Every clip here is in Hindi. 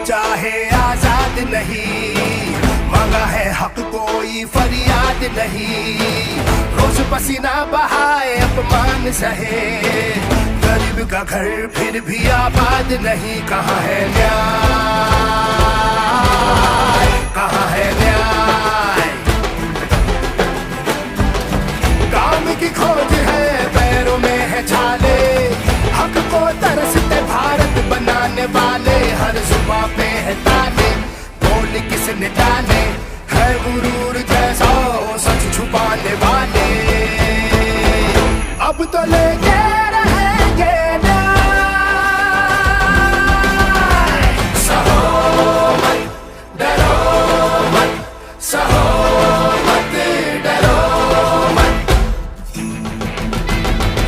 चाहे आजाद नहीं, मांगा है हक कोई फरियाद नहीं। रोज पसीना बहाए अपमान सहे, गरीब का घर फिर भी आबाद नहीं। कहाँ है न्याय, कहाँ है न्याय? काम की खोज है पैरों में है छाले, हक को तरसते भारत बनाने वाले। हर जुबां पे है ताले, बोल किसने डाले, है गुरूर जैसा सच छुपाने वाले। अब तो लेके रहेंगे न्याय। सहो मत, डरो मत, सहो मत, डरो मत।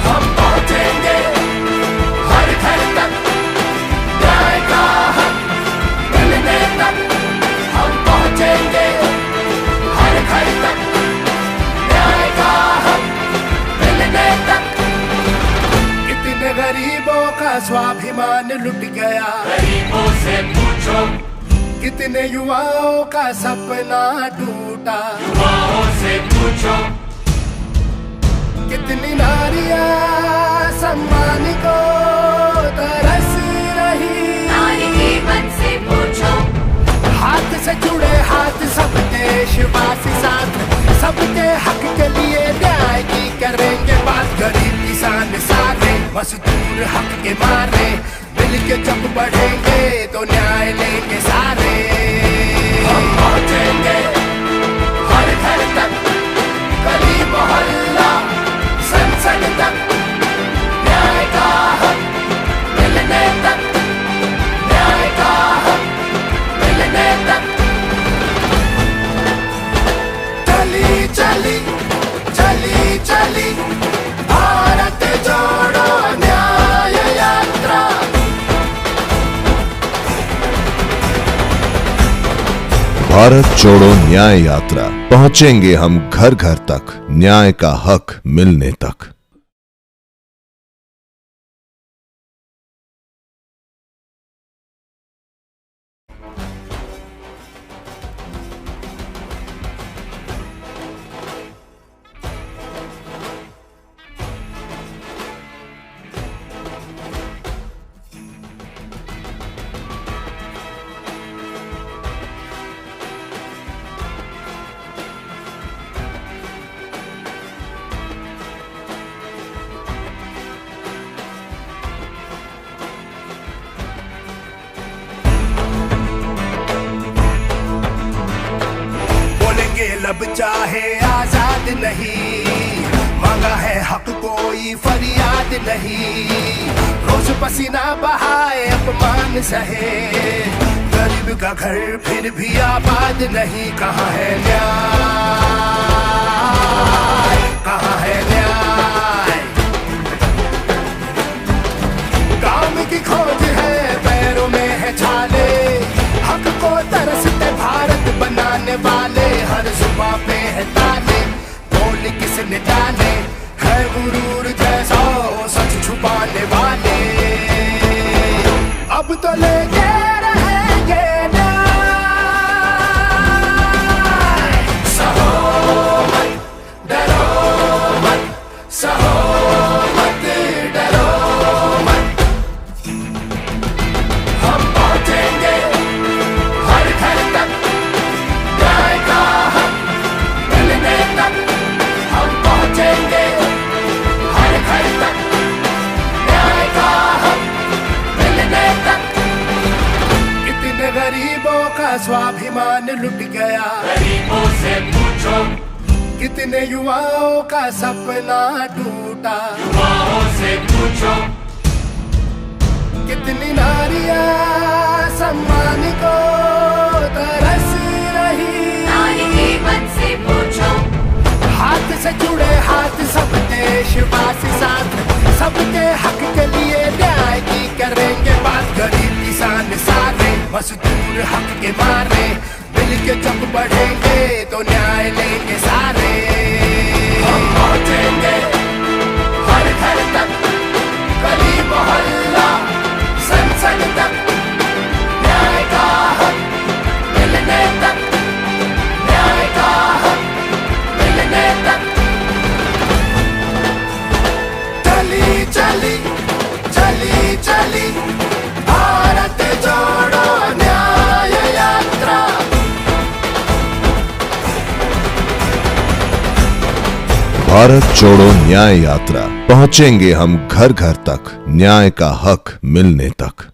हम पहुंचेंगे हर घर तक, न्याय का हक मिलने तक। हम पहुंचेंगे हर घर तक, न्याय का हक मिलने तक। कितने गरीबों का स्वाभिमान लुट गया, गरीबों से पूछो, कितने युवाओं का सपना टूटा। युवाओं से पूछो, कितनी नारियां सम्मान को तरस रही। नारी जीवन से पूछो, हाथ से जुड़े हाथ सब देशवासी साथ, सबके हक के लिए न्याय की करेंगे बात। गरीब किसान सारे मजदूर हक के मारे, मिल के जब बढ़ेंगे तो न्याय लेंगे सारे। हम पहुंचेंगे हर घर तक, गली मोहल्ला संसद तक, न्याय का हक मिलने तक, न्याय का हक मिलने तक। चली चली चली चली भारत जोड़ो न्याय यात्रा। भारत जोड़ो न्याय यात्रा, पहुंचेंगे हम घर घर तक, न्याय का हक मिलने तक। लब चाहे आजाद नहीं, मांगा है हक कोई फरियाद नहीं। रोज पसीना बहाए अपमान सहे, गरीब का घर फिर भी आबाद नहीं। कहाँ है न्याय, कहाँ है न्याय? काम की खोज है पैरों में है छाले, हक को तरसते भारत बनाने वाले। हर जुबां पे है ताले, बोल किसने डाले, है गुरूर जैसा सच छुपाने वाले। अब तो लेके रहेंगे न्याय। सहो मत, डरो मत, सहो मत, डरो मत। हम पहुंचेंगे हर घर तक, न्याय का हक मिलने तक। हम पहुंचेंगे हर घर तक, न्याय का हक मिलने तक। कितने गरीबों का स्वाभिमान लुट गया, गरीबों से पूछो, कितने युवाओं का सपना टूटा। युवाओं से पूछो, कितनी नारियां सम्मान को तरस रही। नारी जीवन से पूछो, हाथ से जुड़े हाथ सब देशवासी साथ, सबके हक के लिए न्याय की करेंगे बात। गरीब किसान सारे मजदूर हक के मारे, मिल के जब बढ़ेंगे तो न्याय लेंगे सारे। हम पहुंचेंगे हर घर तक, गली मोहल्ला संसद तक, न्याय का चली चली चली भारत जोड़ो न्याय यात्रा। भारत जोड़ो न्याय यात्रा, पहुंचेंगे हम घर घर तक न्याय का हक मिलने तक।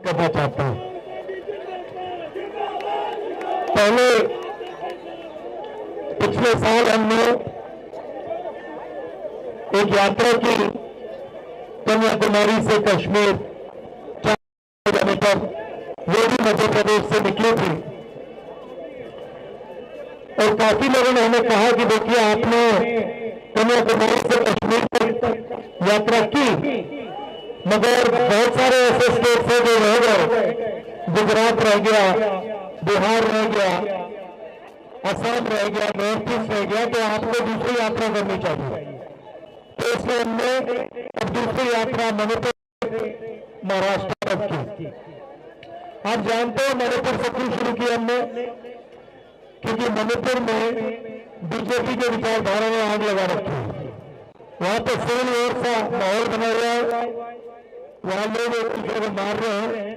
करना चाहता हूं। पहले पिछले साल हमने एक यात्रा की कन्याकुमारी से कश्मीर जाने पर, वो भी मध्य प्रदेश से निकली थी। और काफी लोगों ने हमें कहा कि देखिए आपने कन्याकुमारी से कश्मीर तक यात्रा की, मगर बहुत सारे ऐसे स्टेट थे जो रह गए। गुजरात रह गया, बिहार रह गया, असम रह गया, नॉर्थ ईस्ट रह गया, तो आपको दूसरी यात्रा करनी चाहिए। तो इसलिए हमने अब दूसरी यात्रा मणिपुर महाराष्ट्र तक की। आप जानते हो मणिपुर से क्यों शुरू की हमने? क्योंकि मणिपुर में बीजेपी के विचारधारा ने आग लगा रखी है। वहां पर सिविल वॉर का माहौल बना हुआ है, वहां लोग एक दूसरे को मार रहे हैं।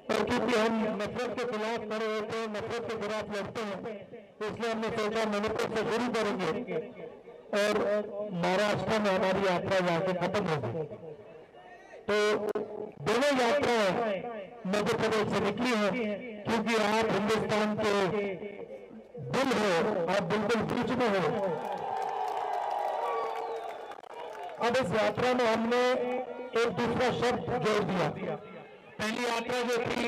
और क्योंकि हम नफरत के खिलाफ खड़े होते हैं, नफरत के खिलाफ लड़ते हैं, इसलिए हमने सोचा मणिपुर से शुरू करेंगे और महाराष्ट्र में हमारी यात्रा जाके खत्म होगी। तो दोनों यात्राएं मध्य प्रदेश से निकली हैं, क्योंकि आप हिंदुस्तान के दिल हो, आप बिल्कुल बीच में हो। अब इस यात्रा में हमने एक दूसरा शब्द जोड़ दिया। पहली यात्रा जो थी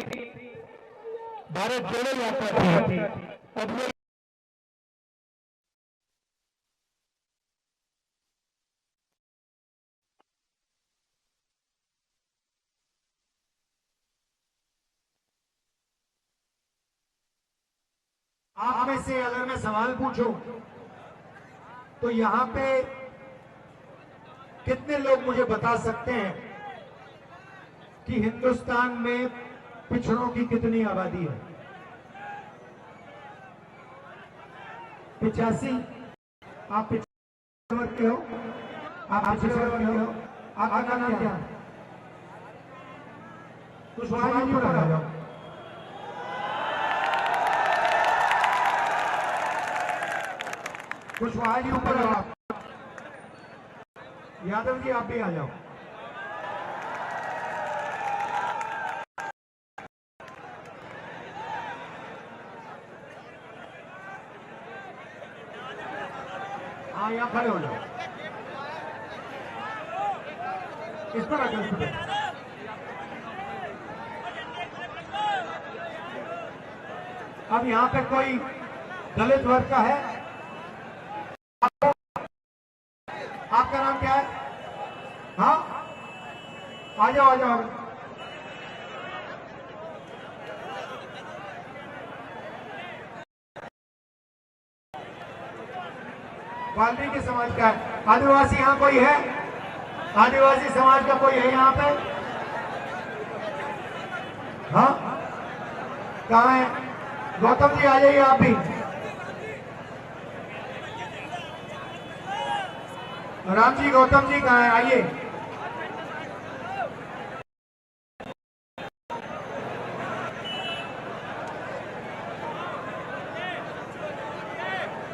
भारत जोड़ो यात्रा थी, अब ये आप में से अगर मैं सवाल पूछूं तो यहां पे कितने लोग मुझे बता सकते हैं कि हिंदुस्तान में पिछड़ों की कितनी आबादी है? 85। आप पिछड़े वर्ग के हो? आप पिछड़े वर्ग के हो? आपका नाम क्या है? कुछ ऊपर आ जाओ। कुशवाहा जी ऊपर आओ। यादव जी आप भी आ जाओ। हाँ यहाँ खड़े हो जाओ। इस पर आकर अब यहाँ पे कोई दलित वर्ग का है? आपका नाम क्या है? हाँ आ जाओ आ जाओ। वाल्मीकि समाज का है। आदिवासी यहाँ कोई है? आदिवासी समाज का कोई है यहाँ पे? हाँ कहाँ है? गौतम जी आ जाइए आप भी। राम जी गौतम जी कहाँ है? आइए।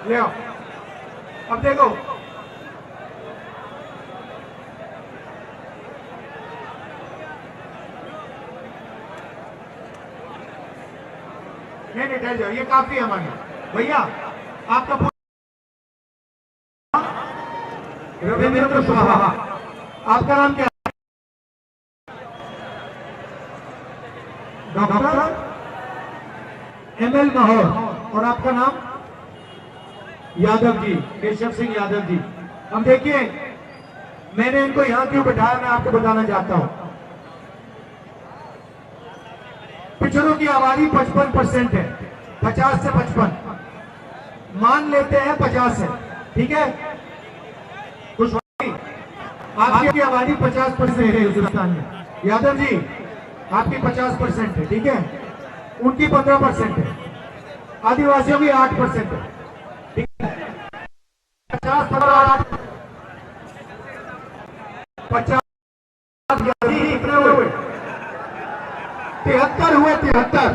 ले आओ। अब देखो नहीं ठहर जाओ, ये काफी है हमारे भैया। आपका रविंद्र स्वाहा, आपका नाम क्या है? Doctor ML Mahaur. और आपका नाम? यादव जी, केशव सिंह यादव जी। अब देखिए मैंने इनको यहां क्यों बिठाया, मैं आपको बताना चाहता हूं। पिछड़ों की आबादी 55% है, 50 से 55 मान लेते हैं, 50 है, ठीक है। कुछ आपकी आबादी 50% है हिंदुस्तान में। यादव जी आपकी 50% है, ठीक है। उनकी 15% है, आदिवासियों की 8% है, ठीक है। 50 कितने हुए? 73 हुए, 73।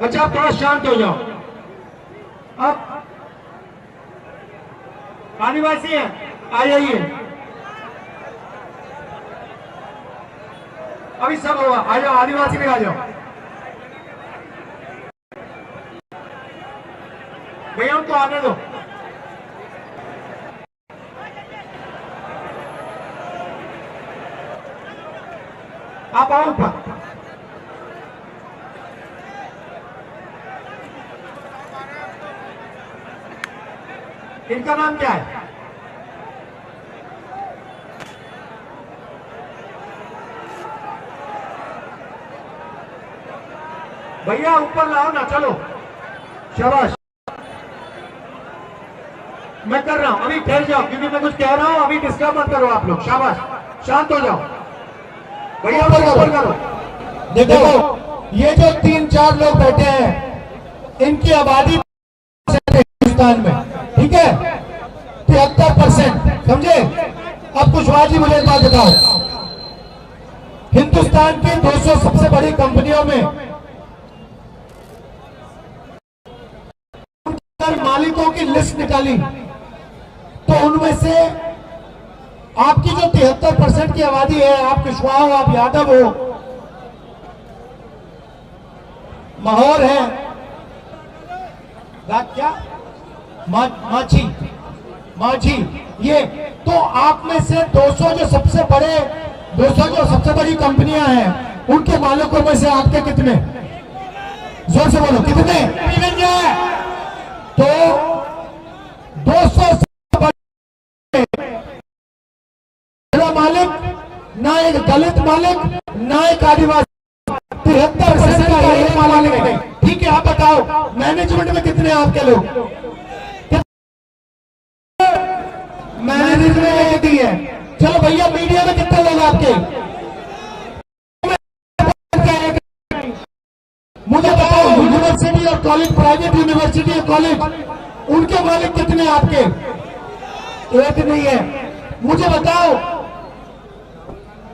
अच्छा थोड़ा शांत हो जाओ। अब आदिवासी है, आ जाइए। अभी सब होगा, आ जाओ आदिवासी भी आ जाओ भैया, उनको आने दो। आप आओ ऊपर। इनका नाम क्या है? भैया ऊपर लाओ ना, चलो शाबाश। मैं कर रहा हूं, अभी ठहर जाओ क्योंकि मैं कुछ कह रहा हूं, अभी डिस्टर्ब मत करो आप लोग। शाबाश, शांत हो जाओ भैया, ऊपर करो। देखो ये जो 3-4 लोग बैठे हैं, इनकी आबादी हिंदुस्तान में, ठीक है, 73%, समझे? अब कुशवाहा जी मुझे एक बात बताओ, हिंदुस्तान की 200 सबसे बड़ी कंपनियों में मालिकों की लिस्ट निकाली तो उनमें से आपकी जो 73% की आबादी है, आप कुशवाहा हो, आप यादव हो, माहौर है, क्या माझी, ये तो आप में से 200 जो सबसे बड़ी कंपनियां हैं, उनके मालिकों में से आपके कितने? जोर से बोलो, कितने? तो 200 मालिक, ना एक दलित मालिक, ना एक आदिवासी, 73% का एक मालिक है। ठीक है, आप बताओ मैनेजमेंट में कितने आपके लोग? मैनेजमेंट में कितनी है? चलो भैया मीडिया में कितने लोग आपके? मुझे बताओ यूनिवर्सिटी और कॉलेज, प्राइवेट यूनिवर्सिटी और कॉलेज, उनके मालिक कितने आपके? एक नहीं है। मुझे बताओ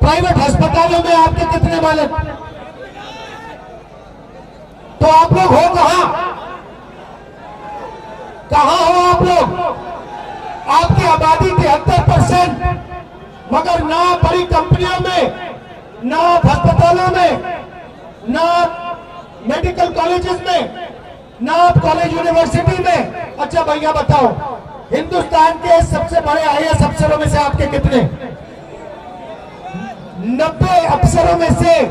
प्राइवेट अस्पतालों में आपके कितने मालिक? तो आप लोग हो कहां हो आप लोग? आपकी आबादी 73%, मगर ना बड़ी कंपनियों में, ना अस्पतालों में, ना मेडिकल कॉलेजेस में, ना कॉलेज यूनिवर्सिटी में। अच्छा भैया बताओ, हिंदुस्तान के सबसे बड़े आईएएस अफसरों में से आपके कितने? 90 अफसरों में से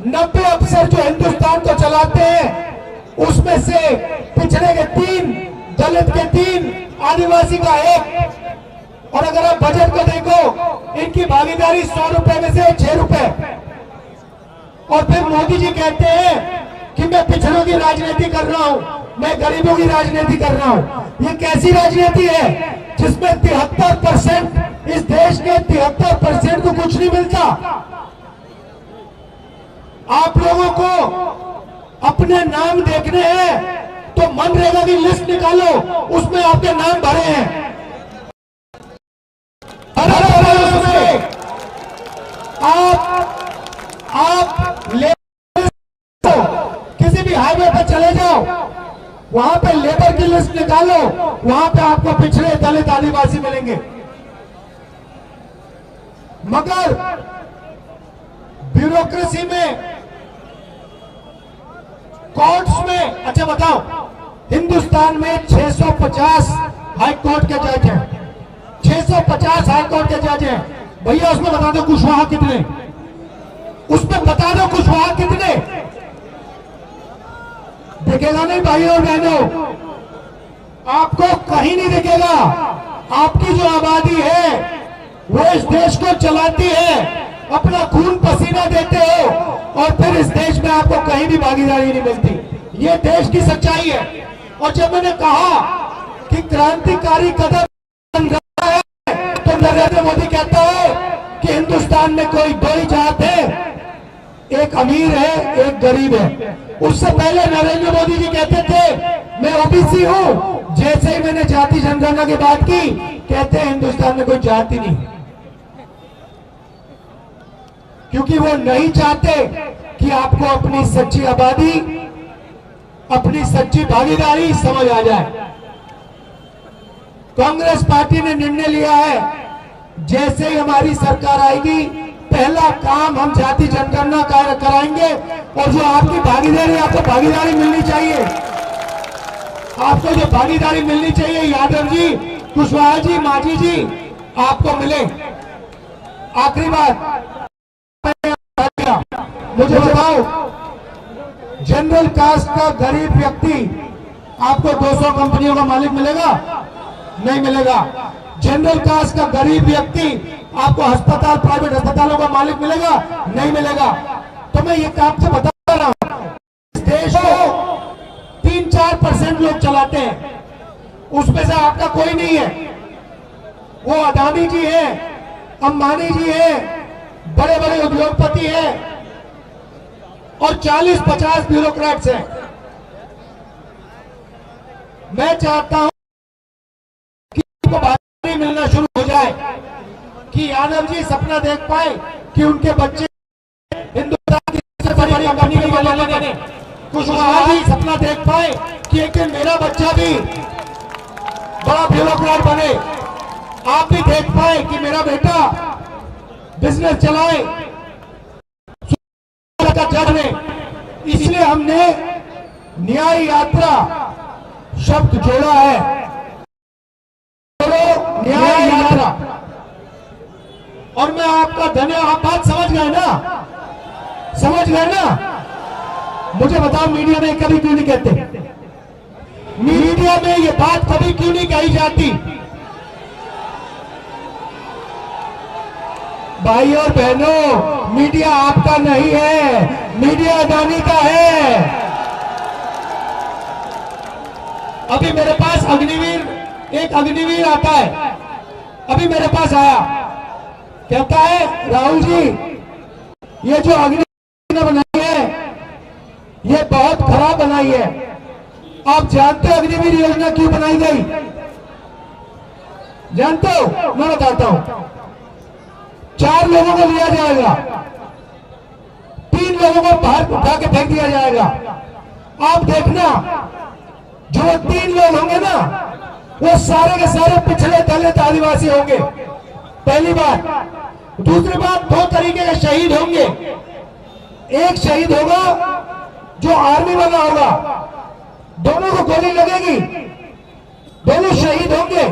90 अफसर जो हिंदुस्तान को चलाते हैं, उसमें से पिछड़े के 3, दलित के 3, आदिवासी का 1। और अगर आप बजट को देखो, इनकी भागीदारी 100 रुपए में से 6 रुपए। और फिर मोदी जी कहते हैं कि मैं पिछड़ों की राजनीति कर रहा हूं, मैं गरीबों की राजनीति कर रहा हूं। ये कैसी राजनीति है जिसमें 73%, इस देश के 73% को कुछ नहीं मिलता? आप लोगों को अपने नाम देखने हैं तो मनरेगा की लिस्ट निकालो, उसमें आपके नाम भरे हैं। आप किसी भी हाईवे पर चले जाओ, वहां पे लेबर की लिस्ट निकालो, वहां पे आपको पिछड़े, दलित, आदिवासी मिलेंगे। मगर ब्यूरोक्रेसी में, कोर्ट्स में, अच्छा बताओ, हिंदुस्तान में 650 हाई कोर्ट के जज हैं, 650 हाई कोर्ट के जज हैं। भैया उसमें बता दो कुशवाहा कितने? उसमें बता दो कुशवाहा कितने? दिखेगा नहीं भाई और बहनों, आपको कहीं नहीं दिखेगा। आपकी जो आबादी है वो इस देश को चलाती है, अपना खून पसीना देते हो, और फिर इस देश में आपको कहीं भी भागीदारी नहीं मिलती। ये देश की सच्चाई है। और जब मैंने कहा कि क्रांतिकारी कदम बन रहा है, तो नरेंद्र मोदी कहता है कि हिंदुस्तान में कोई दो ही जात है, एक अमीर है, एक गरीब है। उससे पहले नरेंद्र मोदी जी कहते थे मैं ओबीसी हूं, जैसे ही मैंने जाति जनगणना की बात की, कहते हैं हिंदुस्तान में कोई जाति नहीं, क्योंकि वो नहीं चाहते कि आपको अपनी सच्ची आबादी, अपनी सच्ची भागीदारी समझ आ जाए। कांग्रेस पार्टी ने निर्णय लिया है, जैसे ही हमारी सरकार आएगी पहला काम हम जाति जनगणना कराएंगे और जो आपकी भागीदारी, आपको भागीदारी मिलनी चाहिए, आपको जो भागीदारी मिलनी चाहिए, यादव जी, कुशवाहा जी, मांझी जी, आपको मिले। आखिरी बात, मुझे बताओ, जनरल कास्ट का गरीब व्यक्ति आपको 200 कंपनियों का मालिक मिलेगा? नहीं मिलेगा। जनरल कास्ट का गरीब व्यक्ति आपको अस्पताल, प्राइवेट अस्पतालों का मालिक मिलेगा? नहीं मिलेगा। तो मैं ये आपसे बता रहा हूं, इस देश को 3-4% लोग चलाते हैं, उसमें से आपका कोई नहीं है। वो अदानी जी है, अंबानी जी है, बड़े बड़े उद्योगपति हैं और 40-50 ब्यूरोक्रेट्स हैं। मैं चाहता हूं कि उनको भागीदारी मिलना शुरू हो जाए, कि यादव जी सपना देख पाए कि उनके बच्चे हिंदुस्तान की सबसे बड़ी कंपनी के मालिक बने। कुशवाहा जी सपना देख पाए कि एक दिन मेरा बच्चा भी बड़ा ब्यूरोक्रेट बने। आप भी देख पाए कि मेरा बेटा बिजनेस चलाए, जज ने। इसलिए हमने न्याय यात्रा शब्द जोड़ा है, न्याय यात्रा। और मैं आपका धन्यवाद, आप बात समझ गए ना? समझ गए ना? मुझे बताओ, मीडिया में कभी क्यों नहीं कहते? मीडिया में ये बात कभी क्यों नहीं कही जाती? भाई और बहनों, मीडिया आपका नहीं है, मीडिया अदानी का है। अभी मेरे पास एक अग्निवीर आता है, अभी मेरे पास आया, कहता है राहुल जी, ये जो अग्निवीर बनाई है ये बहुत खराब बनाई है। आप जानते हो अग्निवीर योजना क्यों बनाई गई? जानते हो? मैं बताता हूं। 4 लोगों को लिया जाएगा, 3 लोगों को बाहर उठा के फेंक दिया जाएगा। आप देखना, जो 3 लोग होंगे ना, वो सारे के सारे पिछड़े दलित आदिवासी होंगे, पहली बात। दूसरी बात, 2 तरीके के शहीद होंगे। एक शहीद होगा जो आर्मी वाला होगा, दोनों को गोली लगेगी, दोनों शहीद होंगे।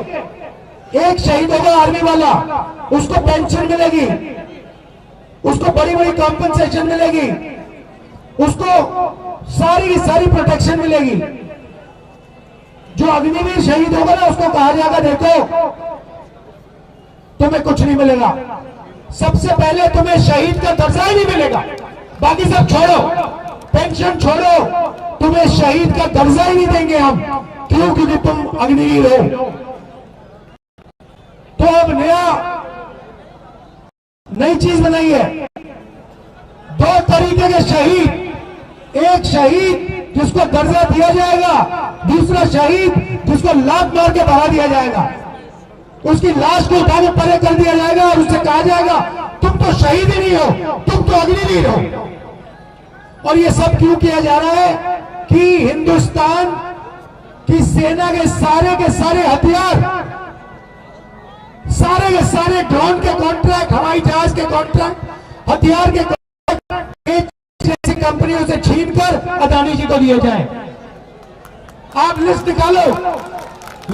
एक शहीद होगा आर्मी वाला, उसको पेंशन मिलेगी, उसको बड़ी बड़ी कॉम्पेंसेशन मिलेगी, उसको सारी की सारी प्रोटेक्शन मिलेगी। जो अग्निवीर शहीद होगा ना, उसको कहा जाएगा देखो तुम्हें कुछ नहीं मिलेगा, सबसे पहले तुम्हें शहीद का दर्जा ही नहीं मिलेगा, बाकी सब छोड़ो, पेंशन छोड़ो, तुम्हें शहीद का दर्जा ही नहीं देंगे हम, क्यों? क्योंकि तुम अग्निवीर हो। तो अब नई चीज बनाई है, 2 तरीके के शहीद। एक शहीद जिसको दर्जा दिया जाएगा, दूसरा शहीद जिसको लात मार के भगा दिया जाएगा, उसकी लाश को उठा के परे कर दिया जाएगा और उससे कहा जाएगा तुम तो शहीद ही नहीं हो, तुम तो अग्निवीर हो। और ये सब क्यों किया जा रहा है? कि हिंदुस्तान की सेना के सारे हथियार, सारे के सारे ड्रोन के कॉन्ट्रैक्ट, हवाई जहाज के कॉन्ट्रैक्ट, हथियार के कॉन्ट्रैक्ट जैसी कंपनियों से छीनकर अदानी जी को दिए जाए। आप लिस्ट निकालो,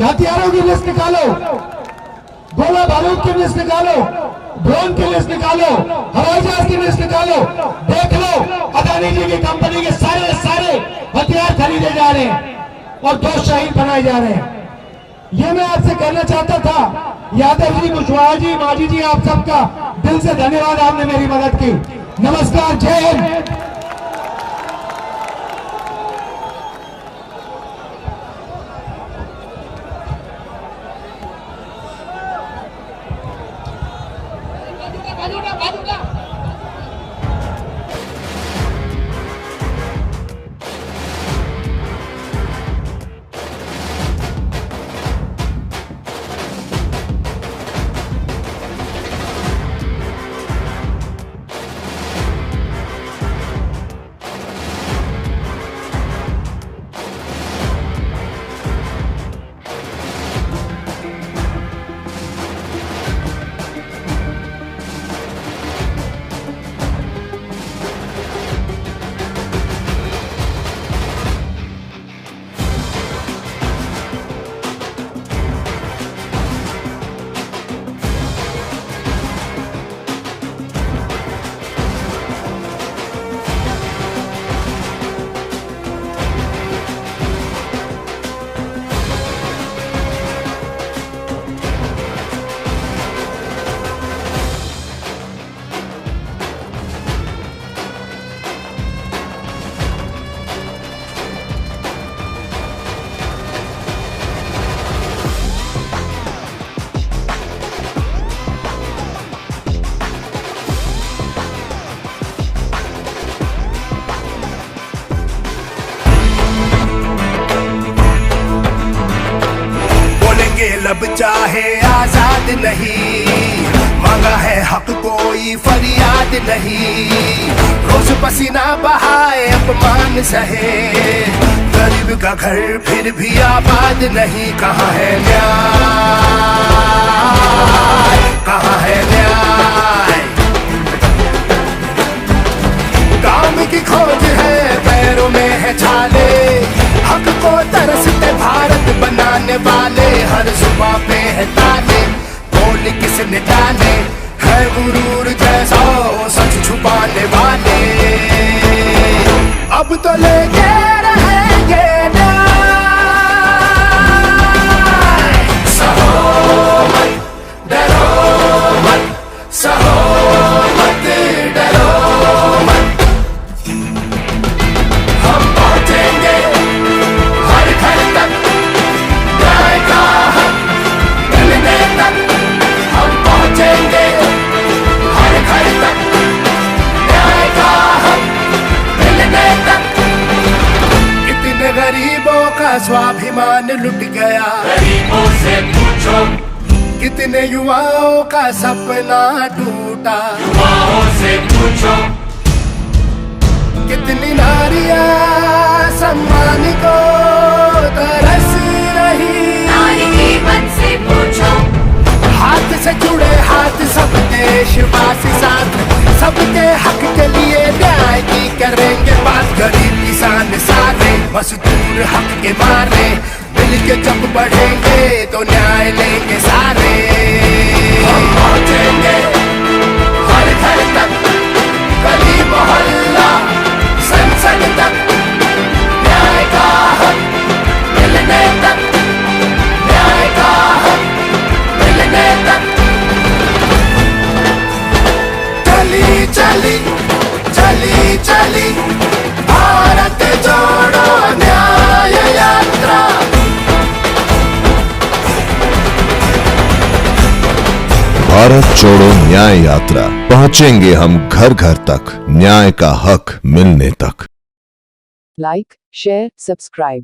हथियारों की लिस्ट निकालो, गोला बारूद की लिस्ट निकालो, ड्रोन की लिस्ट निकालो, हवाई जहाज की लिस्ट निकालो, देख लो अदानी जी की कंपनी के सारे हथियार खरीदे जा रहे हैं और 2 शहीद बनाए जा रहे हैं। ये मैं आपसे कहना चाहता था। यादव जी, कुशवाहा जी, मांझी जी, आप सबका दिल से धन्यवाद, आपने मेरी मदद की। नमस्कार, जय हिंद। जब चाहे आजाद नहीं, मांगा है हक कोई फरियाद नहीं। रोज पसीना बहाए अपमान सहे, गरीब का घर फिर भी आबाद नहीं। कहाँ है न्याय, कहाँ है न्याय? काम की खोज है पैरों में है छाले, हक को तरसते भारत बनाने वाले। हर जुबां पे है ताले, बोल किसने डाले, है गुरूर जैसा सच छुपाने वाले। अब तो लेके रहेंगे न्याय, सहो मत डरो मत, सहो मत डरो मत। हम पहुंचेंगे हर घर तक, न्याय का हक मिलने तक। हम पहुंचेंगे हर घर तक, न्याय का हक मिलने तक। कितने गरीबों का स्वाभिमान लुट गया, गरीबों से पूछो, कितने युवाओं का सपना टूटा। युवाओं से पूछो, कितनी नारियां सम्मान को तरस रही। नारी के मन से पूछो, हाथ से जुड़े हाथ सब देशवासी साथ, सबके हक के लिए न्याय की करेंगे बात। गरीब किसान सारे मजदूर हक के मारे, मिल के जब बढ़ेंगे तो न्याय लेंगे सारे। हम पहुंचेंगे हर घर तक, गली मोहल्ला संसद तक, न्याय का हक मिलने तक, न्याय का हक मिलने तक। चली चली चली चली भारत जोड़ो न्याय यात्रा। भारत जोड़ो न्याय यात्रा, पहुंचेंगे हम घर घर तक न्याय का हक मिलने तक। Like, share, subscribe.